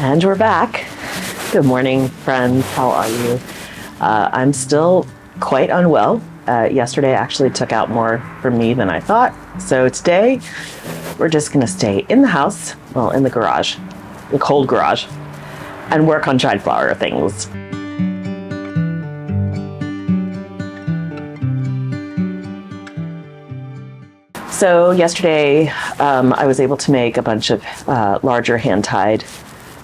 And we're back. Good morning, friends. How are you? I'm still quite unwell. Yesterday actually took out more from me than I thought. So today we're just going to stay in the house, well, in the garage, the cold garage, and work on dried flower things. So yesterday I was able to make a bunch of larger hand-tied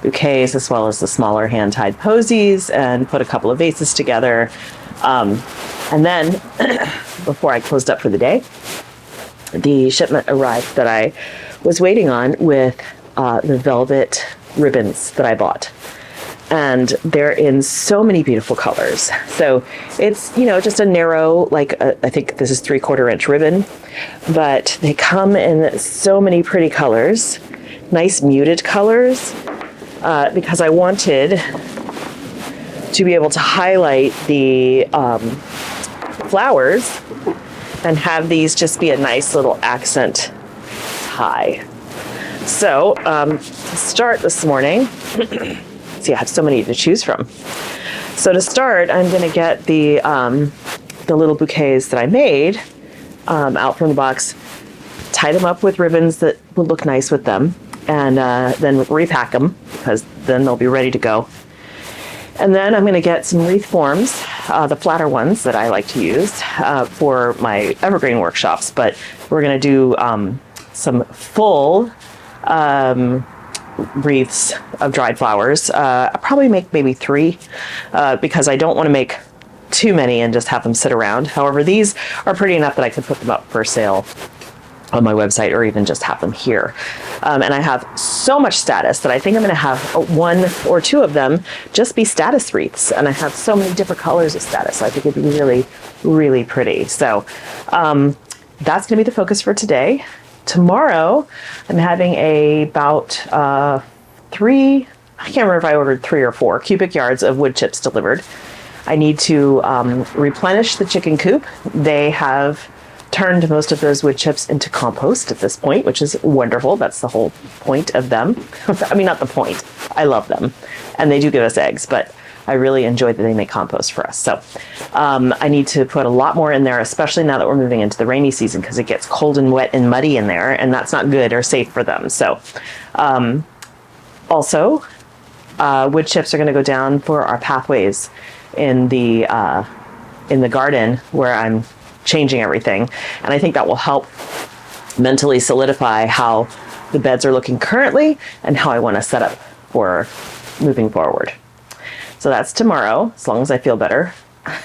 bouquets as well as the smaller hand-tied posies and put a couple of vases together. And then before I closed up for the day, the shipment arrived that I was waiting on with the velvet ribbons that I bought. And they're in so many beautiful colors. So it's, just a narrow, I think this is 3/4 inch ribbon, but they come in so many pretty colors, nice muted colors, because I wanted to be able to highlight the flowers and have these just be a nice little accent tie. So to start this morning, see, I have so many to choose from. So to start, I'm going to get the little bouquets that I made out from the box, tie them up with ribbons that would look nice with them, and then repack them because then they'll be ready to go. And then I'm going to get some wreath forms, the flatter ones that I like to use for my evergreen workshops. But we're going to do some full wreaths of dried flowers. I'll probably make maybe 3 because I don't want to make too many and just have them sit around. However, these are pretty enough that I could put them up for sale on my website or even just have them here. And I have so much status that I think I'm going to have 1 or 2 of them just be status wreaths. And I have so many different colors of status. So I think it'd be really, really pretty. So that's going to be the focus for today. Tomorrow, I'm having about 3, I can't remember if I ordered 3 or 4 cubic yards of wood chips delivered. I need to replenish the chicken coop. They have turned most of those wood chips into compost at this point, which is wonderful. That's the whole point of them. I mean, not the point. I love them. And they do give us eggs, but I really enjoy that they make compost for us. So I need to put a lot more in there, especially now that we're moving into the rainy season, because it gets cold and wet and muddy in there, and that's not good or safe for them. So also, wood chips are going to go down for our pathways in the garden where I'm changing everything. And I think that will help mentally solidify how the beds are looking currently and how I want to set up for moving forward. So that's tomorrow, as long as I feel better,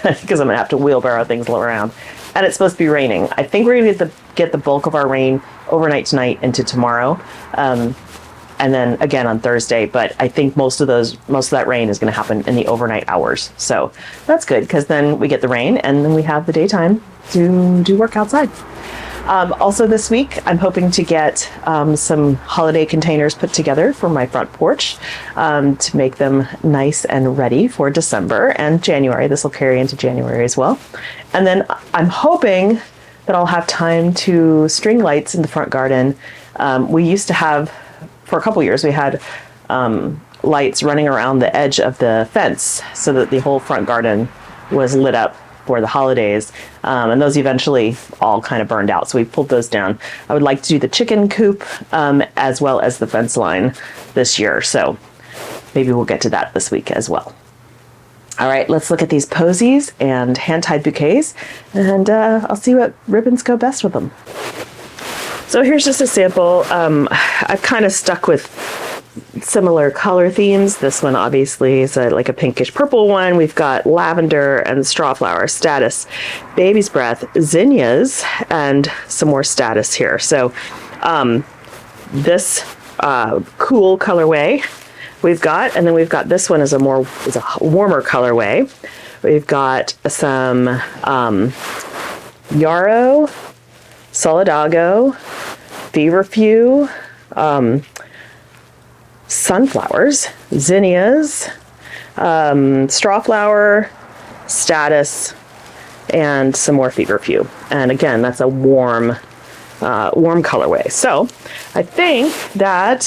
because I'm going to have to wheelbarrow things around. And it's supposed to be raining. I think we're going to get the bulk of our rain overnight tonight into tomorrow. And then again on Thursday, but I think most of that rain is going to happen in the overnight hours. So that's good, because then we get the rain and then we have the daytime to do work outside. Also this week, I'm hoping to get some holiday containers put together for my front porch to make them nice and ready for December and January. This will carry into January as well. And then I'm hoping that I'll have time to string lights in the front garden. We used to have, for a couple years, we had lights running around the edge of the fence so that the whole front garden was lit up for the holidays, and those eventually all kind of burned out, so we pulled those down. I would like to do the chicken coop as well as the fence line this year, so maybe we'll get to that this week as well. All right, let's look at these posies and hand-tied bouquets, and I'll see what ribbons go best with them. So here's just a sample. I've kind of stuck with similar color themes. This one obviously is like a pinkish purple one. We've got lavender and straw flower, status, baby's breath, zinnias, and some more status here. So this cool colorway we've got, and then we've got this one is a warmer colorway. We've got some yarrow, solidago, feverfew, sunflowers, zinnias, strawflower, status, and some more feverfew. And again, that's a warm colorway. So I think that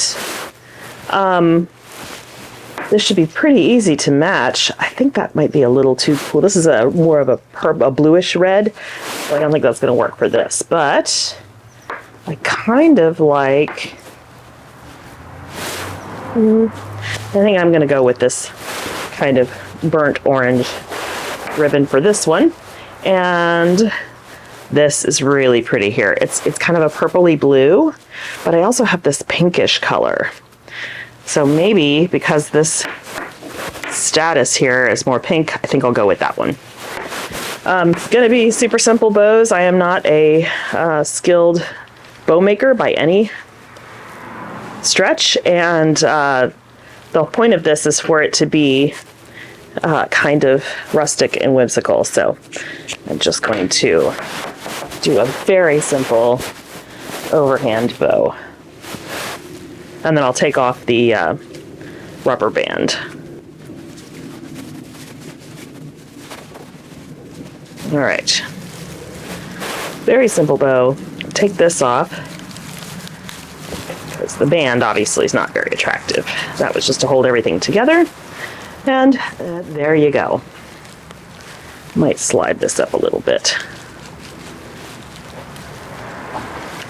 this should be pretty easy to match. I think that might be a little too cool. This is a more of a bluish red, so I don't think that's going to work for this, but I kind of like, I think I'm going to go with this kind of burnt orange ribbon for this one. And this is really pretty here. It's kind of a purpley blue, but I also have this pinkish color. So maybe because this status here is more pink, I think I'll go with that one. Gonna be super simple bows. I am not a skilled bow maker by any stretch, and the point of this is for it to be kind of rustic and whimsical. So I'm just going to do a very simple overhand bow. And then I'll take off the rubber band. All right. Very simple bow. Take this off, because the band obviously is not very attractive. That was just to hold everything together. And there you go. Might slide this up a little bit.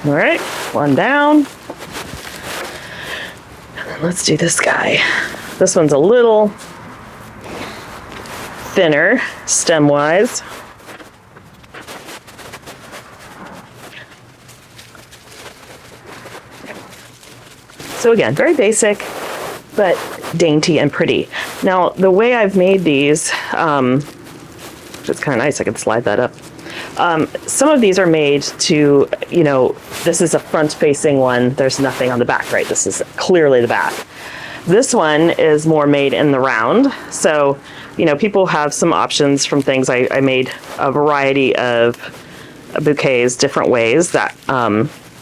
All right, one down. And then let's do this guy. This one's a little thinner stem-wise. So again, very basic, but dainty and pretty. Now, the way I've made these, it's kind of nice, I can slide that up. Some of these are made to, this is a front-facing one. There's nothing on the back, right? This is clearly the back. This one is more made in the round. So, people have some options from things. I made a variety of bouquets different ways that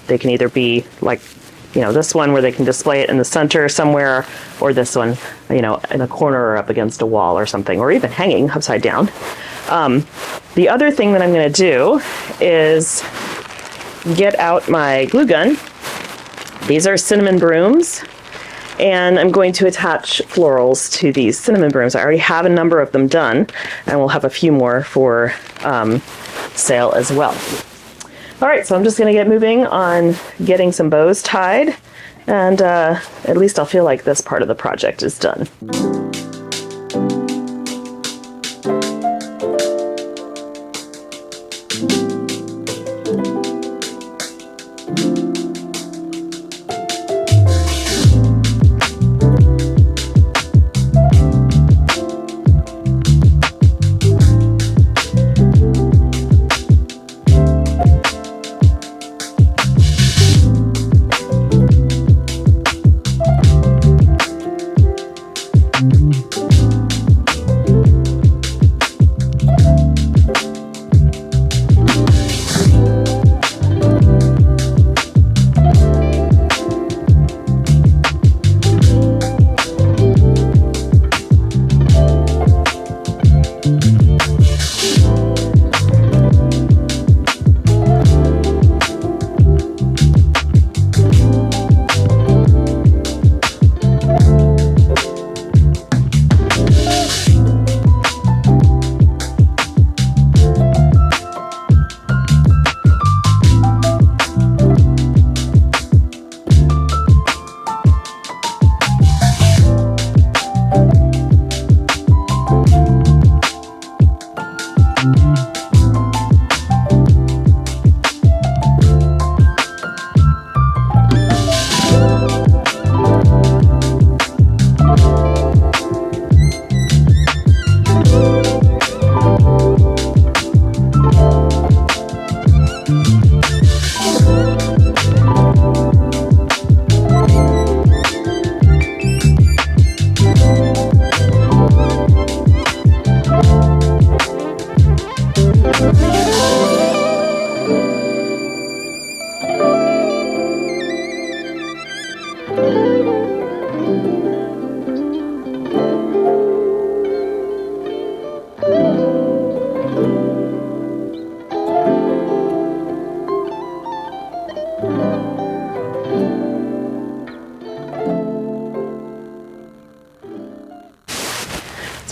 they can either be like, this one where they can display it in the center somewhere, or this one, in a corner or up against a wall or something, or even hanging upside down. The other thing that I'm going to do is get out my glue gun. These are cinnamon brooms, and I'm going to attach florals to these cinnamon brooms. I already have a number of them done, and we'll have a few more for sale as well. All right, so I'm just gonna get moving on getting some bows tied, and at least I'll feel like this part of the project is done.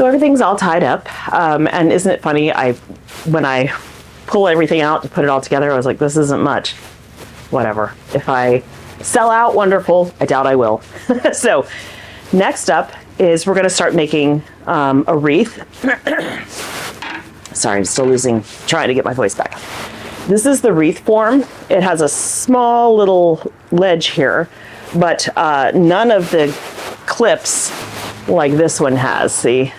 So everything's all tied up. And isn't it funny? When I pull everything out to put it all together, I was like, this isn't much. Whatever. If I sell out, wonderful. I doubt I will. So next up is we're going to start making a wreath. Sorry, I'm still trying to get my voice back. This is the wreath form. It has a small little ledge here, but none of the clips like this one has. See?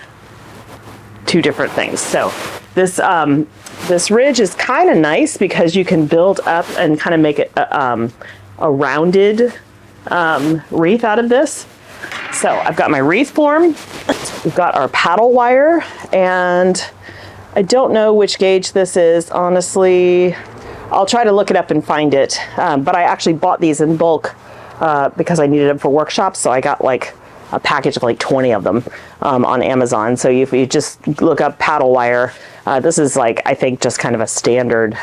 Two different things. So this ridge is kind of nice because you can build up and kind of make it a rounded wreath out of this. So I've got my wreath form, we've got our paddle wire, and I don't know which gauge this is, honestly. I'll try to look it up and find it, but I actually bought these in bulk because I needed them for workshops, so I got like a package of like 20 of them on Amazon. So if you just look up paddle wire, this is like, I think, just kind of a standard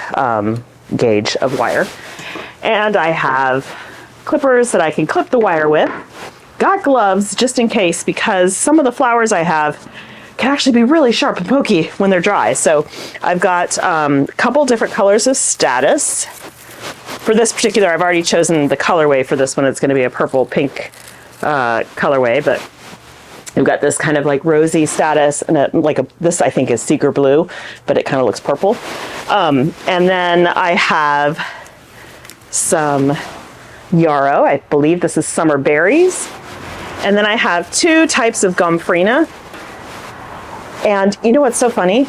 gauge of wire. And I have clippers that I can clip the wire with. Got gloves just in case, because some of the flowers I have can actually be really sharp and pokey when they're dry. So I've got a couple different colors of status. For this particular, I've already chosen the colorway for this one. It's going to be a purple pink colorway, but we've got this kind of like rosy status, and this I think is seeker blue, but it kind of looks purple. And then I have some yarrow. I believe this is summer berries. And then I have two types of gomphrena. And you know what's so funny?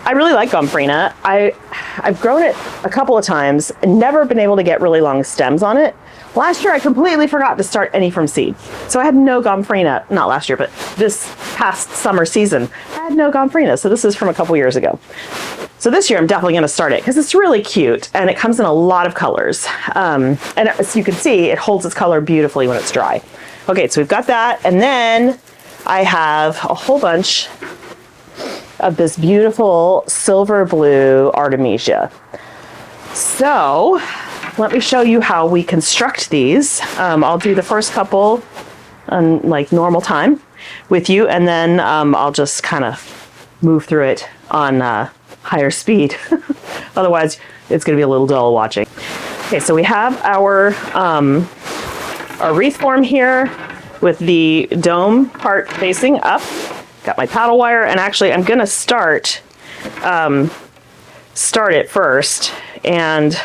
I really like gomphrena. I've grown it a couple of times and never been able to get really long stems on it. Last year I completely forgot to start any from seed. So I had no gomphrena, not last year, but this past summer season, I had no gomphrena. So this is from a couple years ago. So this year I'm definitely going to start it because it's really cute and it comes in a lot of colors. And as you can see, it holds its color beautifully when it's dry. Okay, so we've got that. And then I have a whole bunch of this beautiful silver blue Artemisia. So let me show you how we construct these. I'll do the first couple on like normal time with you, and then I'll just kind of move through it on higher speed. Otherwise, it's going to be a little dull watching. Okay, so we have our wreath form here with the dome part facing up. Got my paddle wire, and actually I'm going to start it first. And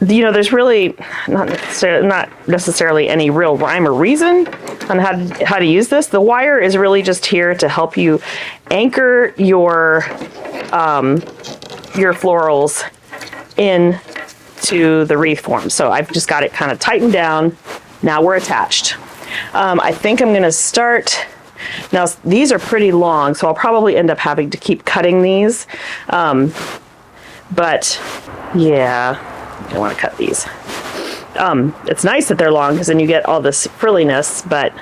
you know, there's really not necessarily any real rhyme or reason on how to use this. The wire is really just here to help you anchor your florals into the wreath form. So I've just got it kind of tightened down. Now we're attached. I think I'm going to start. Now these are pretty long, so I'll probably end up having to keep cutting these. But yeah. I want to cut these. It's nice that they're long because then you get all this frilliness, but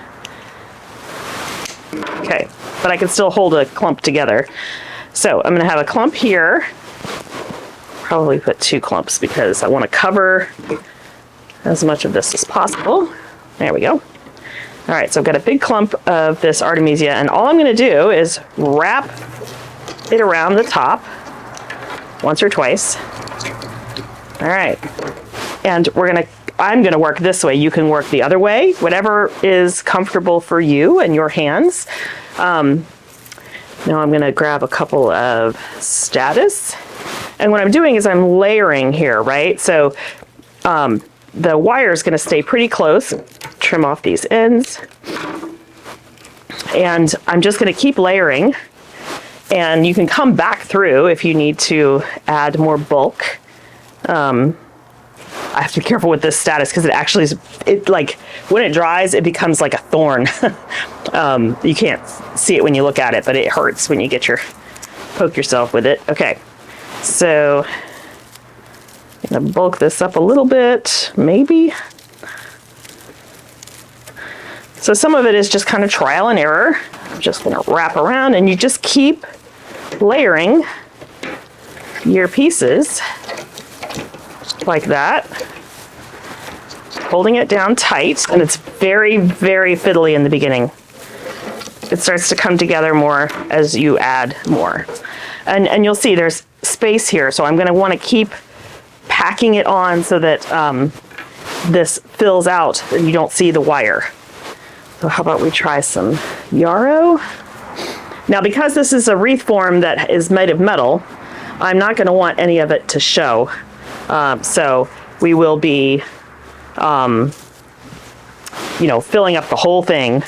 okay, but I can still hold a clump together. So I'm going to have a clump here, probably put two clumps because I want to cover as much of this as possible. There we go. All right, so I've got a big clump of this Artemisia, and all I'm going to do is wrap it around the top once or twice. All right, and I'm gonna work this way. You can work the other way, whatever is comfortable for you and your hands. Now I'm gonna grab a couple of status, and what I'm doing is I'm layering here, right? So the wire is gonna stay pretty close. Trim off these ends, and I'm just gonna keep layering, and you can come back through if you need to add more bulk. I have to be careful with this status because it actually is, like when it dries, it becomes like a thorn. You can't see it when you look at it, but it hurts when you poke yourself with it. Okay, so I'm gonna bulk this up a little bit, maybe. So some of it is just kind of trial and error. I'm just gonna wrap around, and you just keep layering your pieces like that, holding it down tight, and it's very, very fiddly in the beginning. it starts to come together more as you add more. And you'll see there's space here, so I'm going to want to keep packing it on so that this fills out and you don't see the wire. So how about we try some yarrow? Now, because this is a wreath form that is made of metal, I'm not going to want any of it to show. So we will be, filling up the whole thing,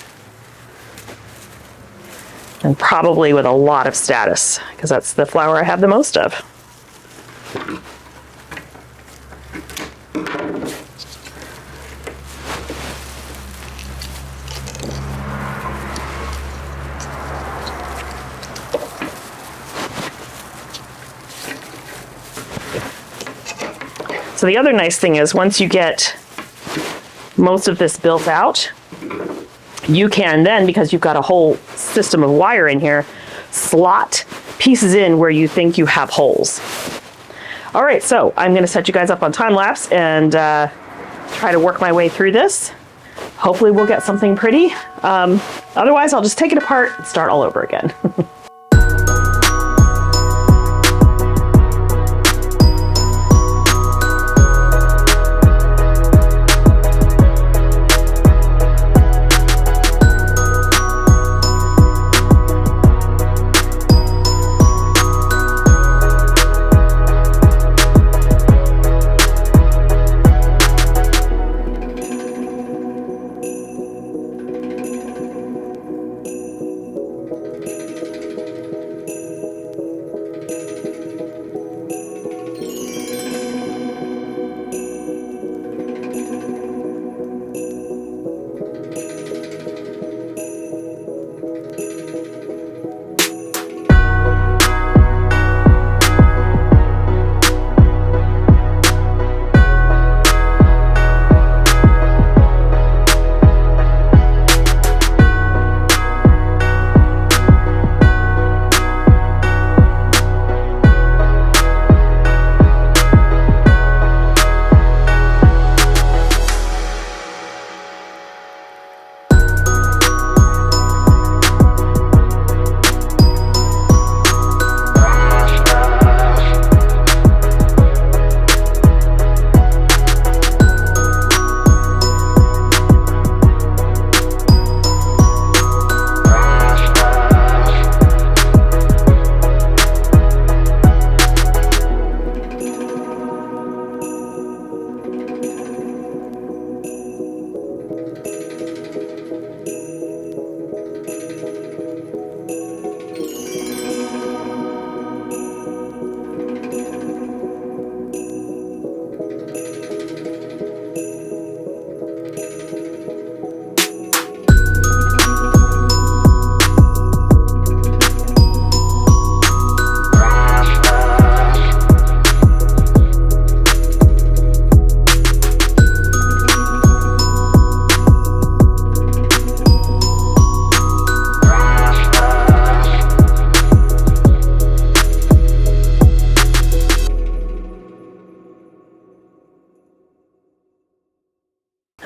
and probably with a lot of status, because that's the flower I have the most of. So the other nice thing is once you get most of this built out, you can then, because you've got a whole system of wire in here, slot pieces in where you think you have holes. All right, so I'm going to set you guys up on time lapse and try to work my way through this. Hopefully we'll get something pretty. Otherwise, I'll just take it apart and start all over again.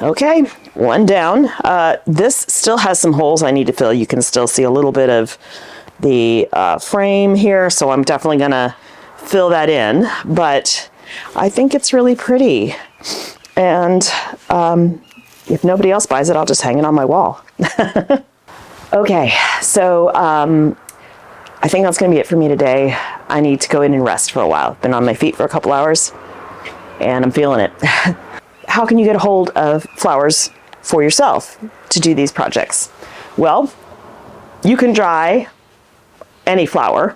Okay, one down. This still has some holes I need to fill. You can still see a little bit of the frame here, so I'm definitely gonna fill that in, but I think it's really pretty. And if nobody else buys it, I'll just hang it on my wall. Okay, so I think that's gonna be it for me today. I need to go in and rest for a while. Been on my feet for a couple hours and I'm feeling it. How can you get a hold of flowers for yourself to do these projects? Well, you can dry any flower.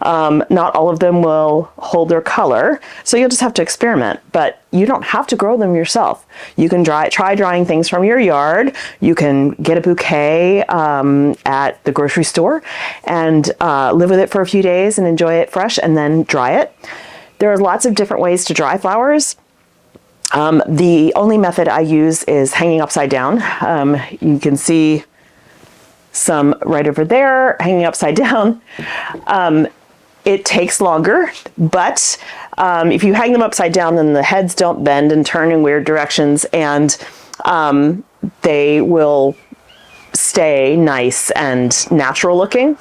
Not all of them will hold their color, so you'll just have to experiment, but you don't have to grow them yourself. You can try drying things from your yard. You can get a bouquet at the grocery store and live with it for a few days and enjoy it fresh and then dry it. There are lots of different ways to dry flowers. The only method I use is hanging upside down. You can see some right over there hanging upside down. It takes longer, but if you hang them upside down, then the heads don't bend and turn in weird directions, and they will stay nice and natural looking.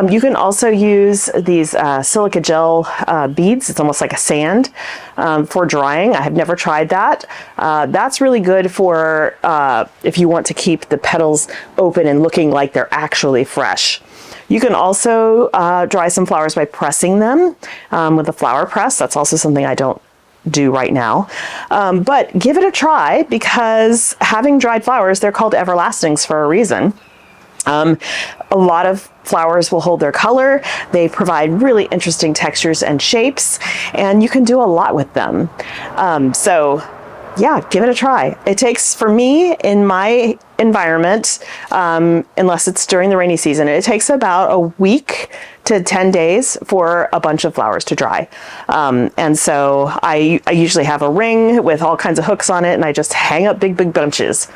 You can also use these silica gel beads. It's almost like a sand for drying. I have never tried that. That's really good for if you want to keep the petals open and looking like they're actually fresh. You can also dry some flowers by pressing them with a flower press. That's also something I don't do right now. But give it a try, because having dried flowers, they're called everlastings for a reason. A lot of flowers will hold their color. They provide really interesting textures and shapes, and you can do a lot with them. So yeah, give it a try. It takes, for me, in my environment, unless it's during the rainy season, it takes about a week to 10 days for a bunch of flowers to dry. And so I usually have a ring with all kinds of hooks on it, and I just hang up big bunches.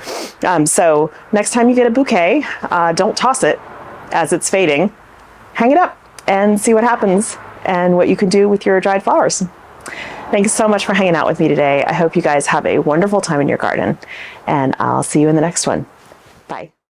So next time you get a bouquet, don't toss it as it's fading. Hang it up and see what happens and what you can do with your dried flowers. Thanks so much for hanging out with me today. I hope you guys have a wonderful time in your garden, and I'll see you in the next one. Bye.